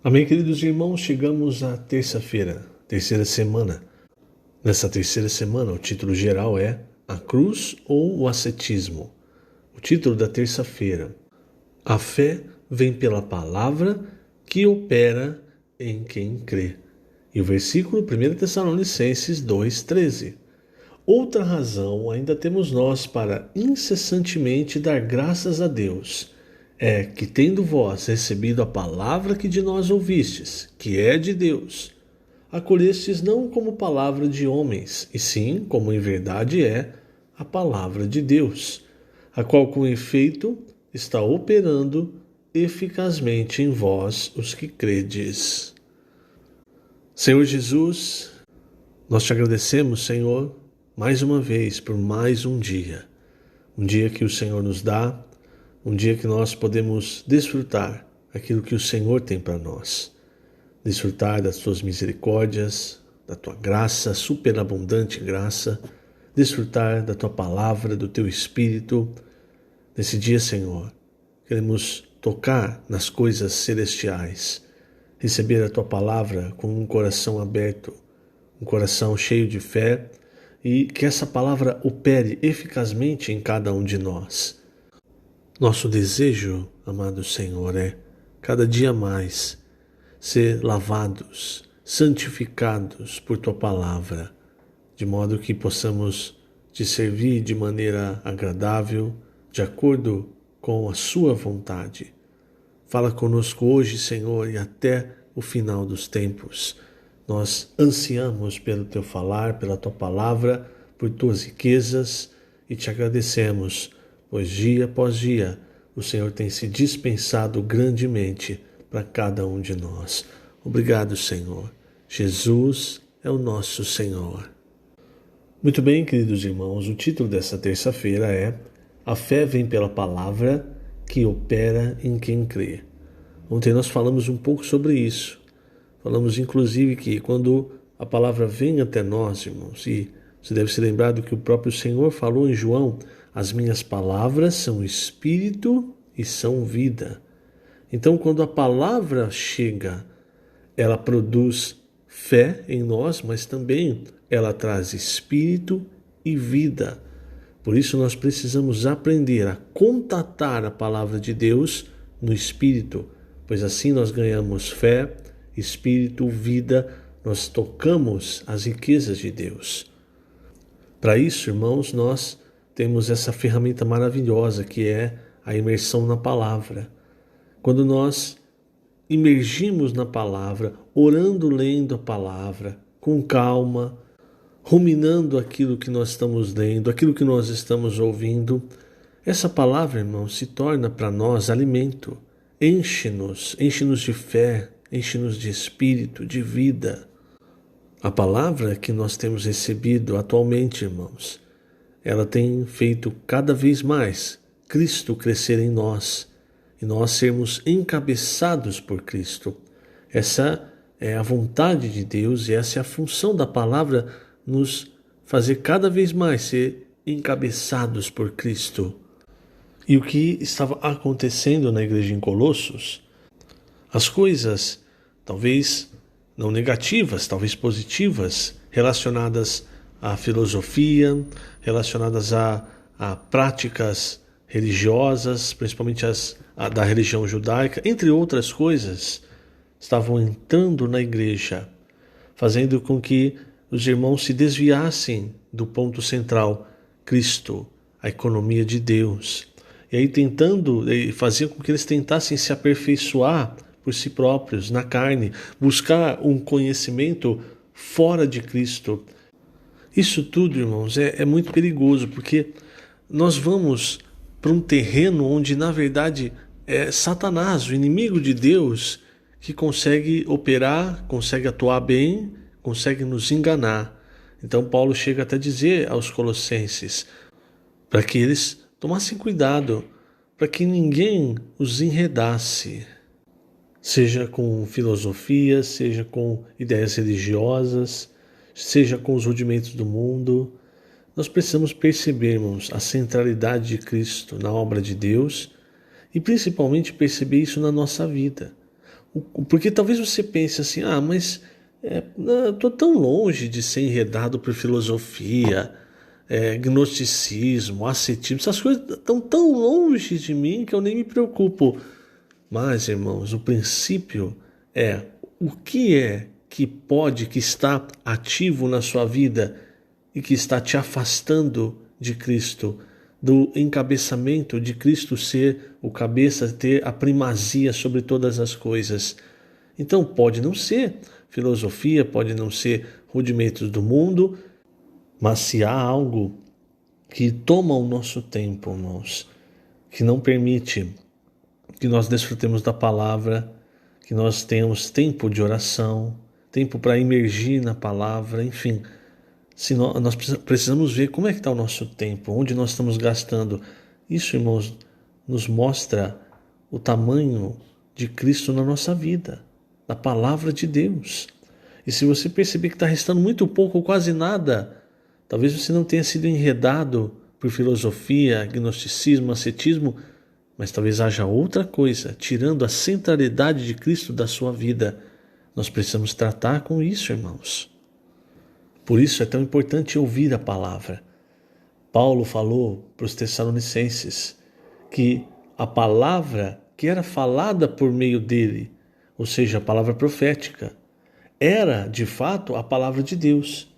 Amém, queridos irmãos, chegamos à terça-feira, terceira semana. Nessa terceira semana, o título geral é A Cruz ou o Ascetismo. O título da terça-feira: A fé vem pela palavra que opera em quem crê. E o versículo 1 Tessalonicenses 2,13. Outra razão ainda temos nós para incessantemente dar graças a Deus é que, tendo vós recebido a palavra que de nós ouvistes, que é de Deus, acolhestes não como palavra de homens, e sim como em verdade é a palavra de Deus, a qual com efeito está operando eficazmente em vós os que credes. Senhor Jesus, nós te agradecemos, Senhor, mais uma vez por mais um dia que o Senhor nos dá, um dia que nós podemos desfrutar aquilo que o Senhor tem para nós. Desfrutar das tuas misericórdias, da tua graça, superabundante graça. Desfrutar da tua palavra, do teu Espírito. Nesse dia, Senhor, queremos tocar nas coisas celestiais. Receber a tua palavra com um coração aberto, um coração cheio de fé, e que essa palavra opere eficazmente em cada um de nós. Nosso desejo, amado Senhor, é cada dia mais ser lavados, santificados por Tua Palavra, de modo que possamos Te servir de maneira agradável, de acordo com a Sua vontade. Fala conosco hoje, Senhor, e até o final dos tempos. Nós ansiamos pelo Teu falar, pela Tua Palavra, por Tuas riquezas, e Te agradecemos, pois dia após dia o Senhor tem se dispensado grandemente para cada um de nós. Obrigado, Senhor. Jesus é o nosso Senhor. Muito bem, queridos irmãos, o título dessa terça-feira é A fé vem pela palavra que opera em quem crê. Ontem nós falamos um pouco sobre isso. Falamos inclusive que quando a palavra vem até nós, irmãos, e você deve se lembrar do que o próprio Senhor falou em João: as minhas palavras são espírito e são vida. Então, quando a palavra chega, ela produz fé em nós, mas também ela traz espírito e vida. Por isso nós precisamos aprender a contatar a palavra de Deus no espírito, pois assim nós ganhamos fé, espírito, vida, nós tocamos as riquezas de Deus. Para isso, irmãos, nós temos essa ferramenta maravilhosa que é a imersão na palavra. Quando nós imergimos na palavra, orando, lendo a palavra, com calma, ruminando aquilo que nós estamos lendo, aquilo que nós estamos ouvindo, essa palavra, irmão, se torna para nós alimento. Enche-nos de fé, enche-nos de espírito, de vida. A palavra que nós temos recebido atualmente, irmãos, ela tem feito cada vez mais Cristo crescer em nós e nós sermos encabeçados por Cristo. Essa é a vontade de Deus e essa é a função da palavra, nos fazer cada vez mais ser encabeçados por Cristo. E o que estava acontecendo na igreja em Colossos, as coisas talvez não negativas, talvez positivas, relacionadas à filosofia, relacionadas a práticas religiosas, principalmente da religião judaica, entre outras coisas, estavam entrando na igreja, fazendo com que os irmãos se desviassem do ponto central, Cristo, a economia de Deus. E aí fazia com que eles tentassem se aperfeiçoar por si próprios, na carne, buscar um conhecimento fora de Cristo. Isso tudo, irmãos, é muito perigoso, porque nós vamos para um terreno onde, na verdade, é Satanás, o inimigo de Deus, que consegue operar, consegue atuar bem, consegue nos enganar. Então Paulo chega até a dizer aos colossenses para que eles tomassem cuidado, para que ninguém os enredasse, seja com filosofia, seja com ideias religiosas, seja com os rudimentos do mundo. Nós precisamos perceber, irmãos, a centralidade de Cristo na obra de Deus e principalmente perceber isso na nossa vida. Porque talvez você pense assim, mas eu estou tão longe de ser enredado por filosofia, gnosticismo, ascetismo, essas coisas estão tão longe de mim que eu nem me preocupo. Mas, irmãos, o princípio é o que é que está ativo na sua vida e que está te afastando de Cristo, do encabeçamento de Cristo ser o cabeça, ter a primazia sobre todas as coisas. Então pode não ser filosofia, pode não ser rudimentos do mundo, mas se há algo que toma o nosso tempo, irmãos, que não permite que nós desfrutemos da palavra, que nós tenhamos tempo de oração, tempo para imergir na palavra, enfim. Se nós precisamos ver como é que está o nosso tempo, onde nós estamos gastando. Isso, irmãos, nos mostra o tamanho de Cristo na nossa vida, da palavra de Deus. E se você perceber que está restando muito pouco ou quase nada, talvez você não tenha sido enredado por filosofia, gnosticismo, ascetismo, mas talvez haja outra coisa, tirando a centralidade de Cristo da sua vida. Nós precisamos tratar com isso, irmãos. Por isso é tão importante ouvir a palavra. Paulo falou para os Tessalonicenses que a palavra que era falada por meio dele, ou seja, a palavra profética, era de fato a palavra de Deus.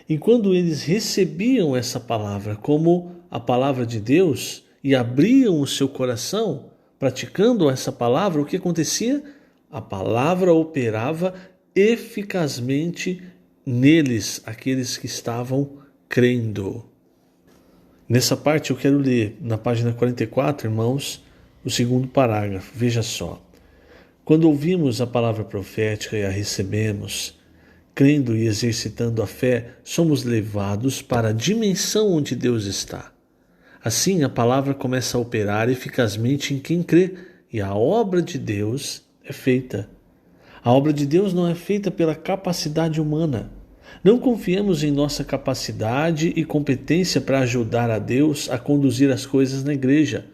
E quando eles recebiam essa palavra como a palavra de Deus e abriam o seu coração praticando essa palavra, o que acontecia? A palavra operava eficazmente neles, aqueles que estavam crendo. Nessa parte eu quero ler, na página 44, irmãos, o segundo parágrafo. Veja só. Quando ouvimos a palavra profética e a recebemos, crendo e exercitando a fé, somos levados para a dimensão onde Deus está. Assim, a palavra começa a operar eficazmente em quem crê, e a obra de Deus é feita. A obra de Deus não é feita pela capacidade humana. Não confiemos em nossa capacidade e competência para ajudar a Deus a conduzir as coisas na igreja.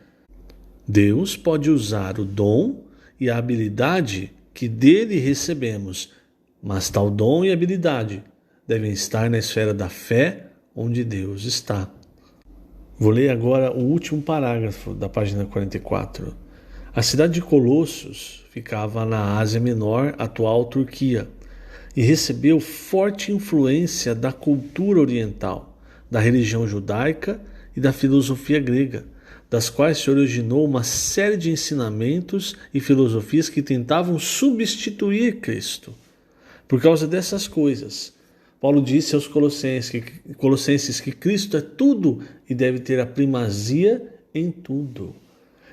Deus pode usar o dom e a habilidade que dele recebemos, mas tal dom e habilidade devem estar na esfera da fé onde Deus está. Vou ler agora o último parágrafo da página 44. A cidade de Colossos ficava na Ásia Menor, atual Turquia, e recebeu forte influência da cultura oriental, da religião judaica e da filosofia grega, das quais se originou uma série de ensinamentos e filosofias que tentavam substituir Cristo. Por causa dessas coisas, Paulo disse aos Colossenses que Cristo é tudo e deve ter a primazia em tudo.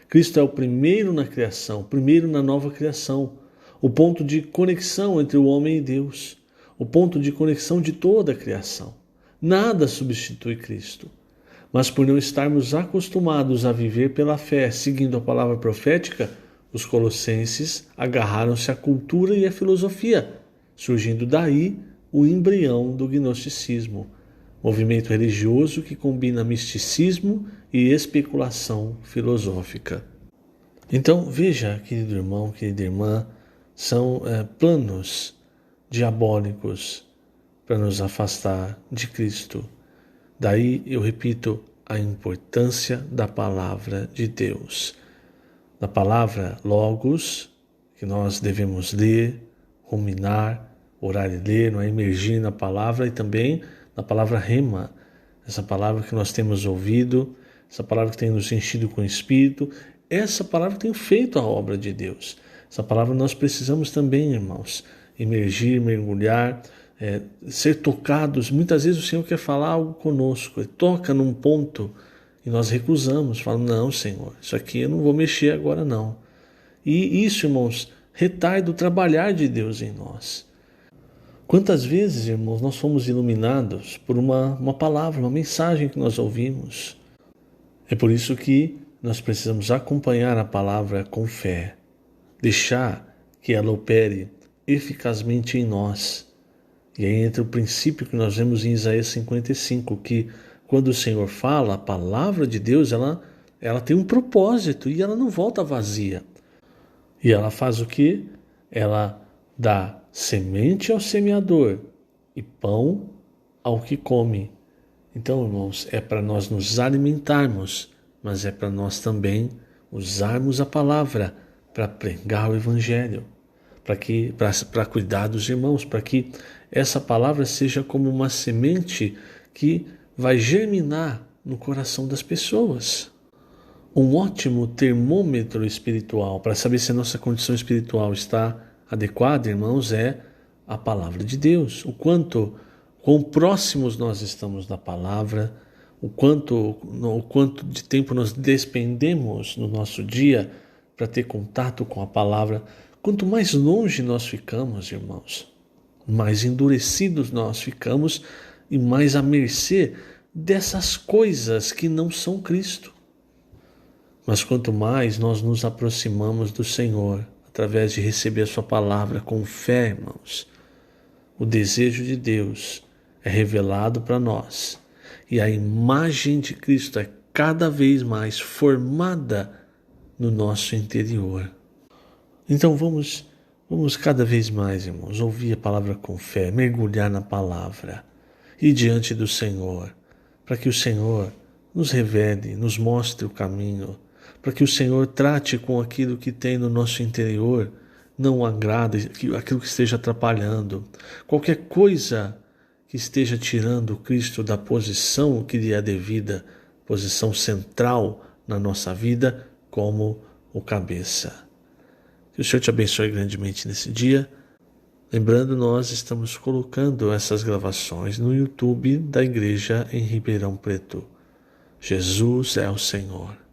Cristo é o primeiro na criação, primeiro na nova criação, o ponto de conexão entre o homem e Deus, o ponto de conexão de toda a criação. Nada substitui Cristo. Mas por não estarmos acostumados a viver pela fé, seguindo a palavra profética, os colossenses agarraram-se à cultura e à filosofia, surgindo daí o embrião do gnosticismo, movimento religioso que combina misticismo e especulação filosófica. Então, veja, querido irmão, querida irmã, são planos diabólicos para nos afastar de Cristo. Daí, eu repito, a importância da palavra de Deus. Da palavra Logos, que nós devemos ler, ruminar, orar e ler, não é? Emergir na palavra, e também na palavra Rema, essa palavra que nós temos ouvido, essa palavra que tem nos enchido com o Espírito, essa palavra tem feito a obra de Deus. Essa palavra nós precisamos também, irmãos, emergir, mergulhar, ser tocados. Muitas vezes o Senhor quer falar algo conosco, Ele toca num ponto e nós recusamos, falamos, não, Senhor, isso aqui eu não vou mexer agora não. E isso, irmãos, retarda o trabalhar de Deus em nós. Quantas vezes, irmãos, nós fomos iluminados por uma palavra, uma mensagem que nós ouvimos. É por isso que nós precisamos acompanhar a palavra com fé, deixar que ela opere eficazmente em nós. E aí entra o princípio que nós vemos em Isaías 55, que quando o Senhor fala, a palavra de Deus, ela tem um propósito e ela não volta vazia. E ela faz o quê? ela dá semente ao semeador e pão ao que come. Então, irmãos, é para nós nos alimentarmos, mas é para nós também usarmos a palavra para pregar o Evangelho, para cuidar dos irmãos, para que essa palavra seja como uma semente que vai germinar no coração das pessoas. Um ótimo termômetro espiritual para saber se a nossa condição espiritual está adequada, irmãos, é a palavra de Deus. Quão próximos nós estamos da palavra, o quanto de tempo nós despendemos no nosso dia para ter contato com a palavra. Quanto mais longe nós ficamos, irmãos, mais endurecidos nós ficamos e mais à mercê dessas coisas que não são Cristo. Mas quanto mais nós nos aproximamos do Senhor, através de receber a sua palavra com fé, irmãos, o desejo de Deus é revelado para nós e a imagem de Cristo é cada vez mais formada no nosso interior. Então vamos cada vez mais, irmãos, ouvir a palavra com fé, mergulhar na palavra e diante do Senhor, para que o Senhor nos revele, nos mostre o caminho, para que o Senhor trate com aquilo que tem no nosso interior, não agrada, aquilo que esteja atrapalhando, qualquer coisa que esteja tirando Cristo da posição que lhe é devida, posição central na nossa vida, como o cabeça. Que o Senhor te abençoe grandemente nesse dia. Lembrando, nós estamos colocando essas gravações no YouTube da Igreja em Ribeirão Preto. Jesus é o Senhor.